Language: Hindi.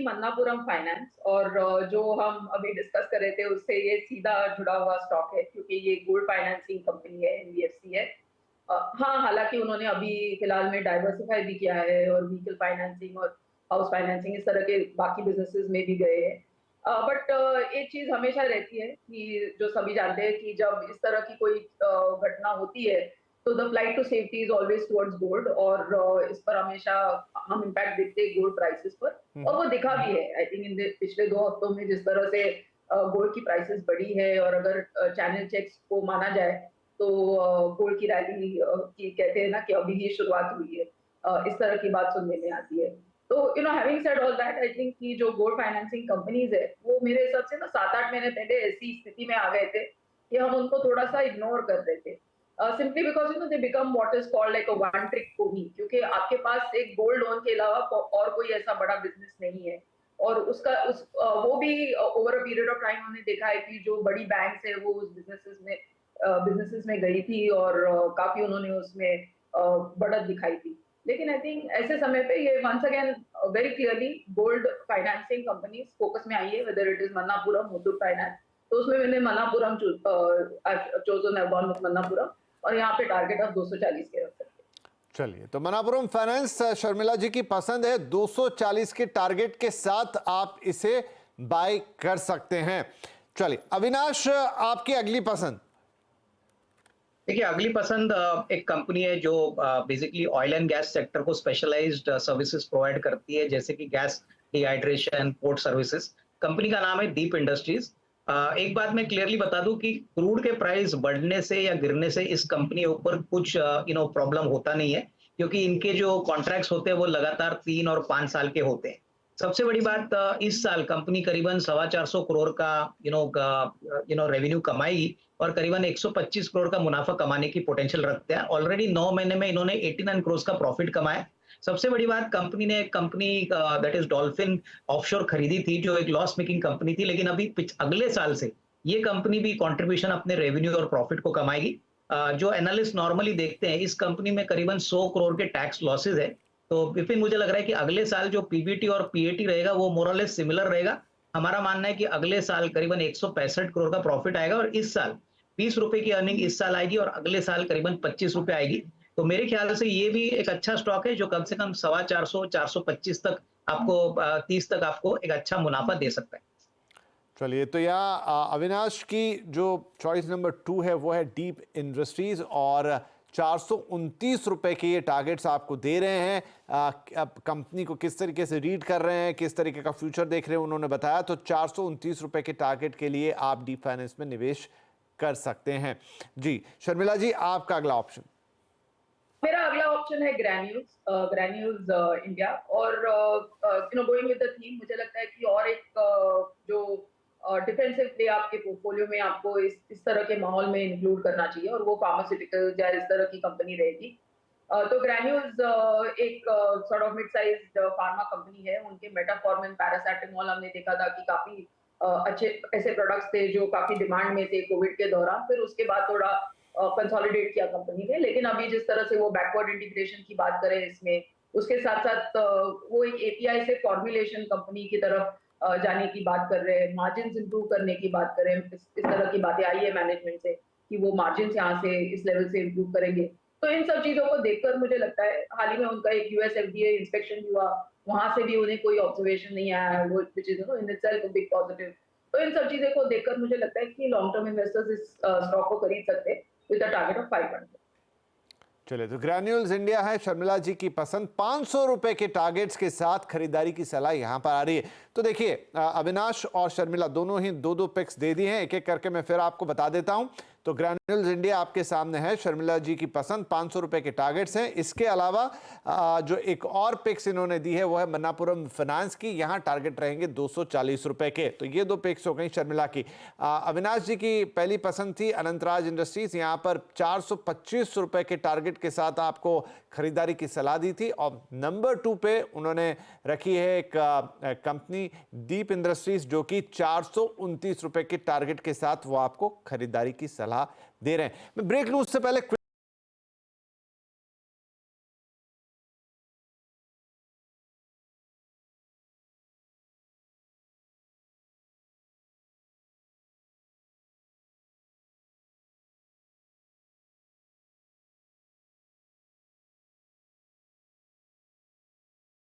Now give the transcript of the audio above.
मन्नापुरम फाइनेंस और जो हम अभी डिस्कस कर रहे थे उससे ये सीधा जुड़ा हुआ स्टॉक है क्योंकि ये गोल्ड फाइनेंसिंग कंपनी है, एनबीएफसी है। हाँ, हालाँकि उन्होंने अभी फिलहाल में डाइवर्सिफ़ाई भी किया है और व्हीकल फाइनेंसिंग और हाउस फाइनेंसिंग इस तरह के बाकी बिज़नेसेस में भी गए हैं। बट एक चीज़ हमेशा रहती है कि जो सभी जानते हैं कि जब इस तरह की कोई घटना होती है, तो the flight to safety is always towards gold और इस पर हमेशा हम इम्पैक्ट देखते हैं गोल्ड प्राइसेज़ पर और वो दिखा भी है। आई थिंक इन द पिछले 2 हफ्तों में जिस तरह से गोल्ड की प्राइसेज़ बढ़ी है और अगर चैनल चेक्स को माना जाए तो गोल्ड की रैली की कहते हैं ना कि अभी ही शुरुआत हुई है। इस तरह की बात सुनने में आती है। तो having said all that I think कि जो गोल्ड फाइनेंसिंग कंपनीज़ है, वो मेरे हिसाब से ना 7-8 महीने पहले ऐसी स्थिति में आ गए थे कि हम उनको थोड़ा-सा इग्नोर कर रहे थे। Simply because they become what is called like a one trick pony क्योंकि आपके पास एक गोल्ड लोन के अलावा और कोई ऐसा बड़ा बिज़नेस नहीं है। और वो भी over a period of time हमने देखा है कि जो बड़ी बैंक्स है वो उस बिज़नेसेस में गई थी और काफ़ी उन्होंने उसमें बढ़त दिखाई थी। लेकिन आई थिंक ऐसे समय पे ये once again very clearly gold financing companies focus में आई है whether it is Manappuram Muthoot finance. तो उसमें मैंने मन्नापुरम चोजन है गॉन विथ मन्नापुरम और यहाँ पे टारगेट ऑफ 240 के रख सकते हैं। चलिए, तो मन्नापुरम फाइनेंस शर्मिला जी की पसंद है, 240 के टारगेट के साथ आप इसे बाय कर सकते हैं। चलिए अविनाश, आपकी अगली पसंद। देखिए, अगली पसंद एक कंपनी है जो basically oil and gas sector को स्पेशलाइज्ड सर्विसेज प्रोवाइड करती है, जैसे कि gas dehydration, port services. Company का नाम है दीप इंडस्ट्रीज। एक बात मैं क्लियरली बता दूं कि क्रूड के प्राइस बढ़ने से या गिरने से इस कंपनी के ऊपर कुछ प्रॉब्लम होता नहीं है, क्योंकि इनके जो कॉन्ट्रैक्ट्स होते हैं वो लगातार 3 और 5 साल के होते हैं। सबसे बड़ी बात, इस साल कंपनी करीबन 425 करोड़ का रेवेन्यू कमाएगी और करीबन 125 करोड़ का मुनाफा कमाने की पोटेंशियल रखते हैं। ऑलरेडी 9 महीने में इन्होंने 89 करोड़ का प्रॉफिट कमाया। सबसे बड़ी बात, कंपनी ने एक company that is dolphin offshore खरीदी थी, जो एक लॉस मेकिंग कंपनी थी, लेकिन अभी अगले साल से ये कंपनी भी कंट्रीब्यूशन अपने रेवेन्यू और प्रॉफिट को कमाएगी। जो एनालिस्ट नॉर्मली देखते हैं, इस कंपनी में करीबन 100 करोड़ के टैक्स लॉसेज है। तो विपिन, मुझे लग रहा है कि अगले साल जो पीबीटी और पीएटी रहेगा वो मोरलेस सिमिलर रहेगा। हमारा मानना है कि अगले साल करीबन 165 करोड़ का प्रॉफिट आएगा और इस साल 20 रुपए की अर्निंग इस साल आएगी और अगले साल करीबन 25 रुपए आएगी। तो मेरे ख्याल से ये भी एक अच्छा स्टॉक है जो कम से कम 425 425 तक आपको 30 तक आपको एक अच्छा मुनाफा दे सकता है। चलिए, तो यहाँ अविनाश की जो चॉइस नंबर 2 है वो है डीप इंडस्ट्रीज और 429 रुपए के ये टारगेट्स आपको दे रहे हैं। अब कंपनी को किस तरीके से रीड कर रहे हैं, किस तरीके का फ्यूचर देख रहे हैं, उन्होंने बताया। तो 429 रुपए के टारगेट के लिए आप डीप फाइनेंस में निवेश कर सकते हैं। जी शर्मिला जी, आपका अगला ऑप्शन। मेरा अगला ऑप्शन है ग्रैन्यूल्स इंडिया और गोइंग विद द थीम, मुझे लगता है कि और एक जो डिफेंसिव प्ले आपके पोर्टफोलियो में आपको इस तरह के माहौल में इंक्लूड करना चाहिए और वो फार्मास्यूटिकल या इस तरह की कंपनी रहेगी। तो ग्रैन्यूल्स एक sort of mid sized pharma company है। उनके मेटाफॉर्मिन, पैरासिटामोल हमने देखा था कि काफी अच्छे ऐसे प्रोडक्ट्स थे जो काफी डिमांड में थे कोविड के दौरान। फिर उसके बाद थोड़ा कंसोलिडेट किया कंपनी ने, लेकिन अभी जिस तरह से वो बैकवर्ड इंटीग्रेशन की बात करें इसमें, उसके साथ साथ वो एक एपीआई से फॉर्मुलेशन कंपनी की तरफ जाने की बात कर रहे हैं, मार्जिन इंप्रूव करने की बात करें। इस तरह की बातें आई है मैनेजमेंट से कि वो मार्जिन यहाँ से इस लेवल से इंप्रूव करेंगे। तो इन सब चीजों को देखकर मुझे लगता है, हाल ही में उनका एक यूएस एफडीए इंस्पेक्शन हुआ, वहां से भी उन्हें कोई ऑब्जर्वेशन नहीं आया है, वो which is in itself a big positive. तो इन सब चीजों को देखकर मुझे लगता है कि लॉन्ग टर्म इन्वेस्टर्स इस स्टॉक को खरीद सकते हैं विद अ टारगेट ऑफ 500। चलिए, तो ग्रैन्यूल्स इंडिया है शर्मिला जी की पसंद। 500 रुपए के टारगेट्स के साथ खरीदारी की सलाह यहां पर आ रही है। तो देखिए, अविनाश और शर्मिला दोनों ही दो पिक्स दे दी हैं, एक एक करके मैं फिर आपको बता देता हूं। तो ग्रैन्यूल्स इंडिया आपके सामने है, शर्मिला जी की पसंद, 500 रुपए के टारगेट्स हैं। इसके अलावा जो एक और पिक्स इन्होंने दी है वो है मन्नापुरम फाइनेंस की, यहां टारगेट रहेंगे 240 रुपए के। तो ये 2 पिक्स हो गई शर्मिला की। अविनाश जी की पहली पसंद थी अनंतराज इंडस्ट्रीज, यहां पर 425 रुपए के टारगेट के साथ आपको खरीदारी की सलाह दी थी। और नंबर 2 पे उन्होंने रखी है एक कंपनी डीप इंडस्ट्रीज, जो कि 429 रुपए के टारगेट के साथ वो आपको खरीदारी की सलाह दे रहे हैं। मैं ब्रेक लूं उससे पहले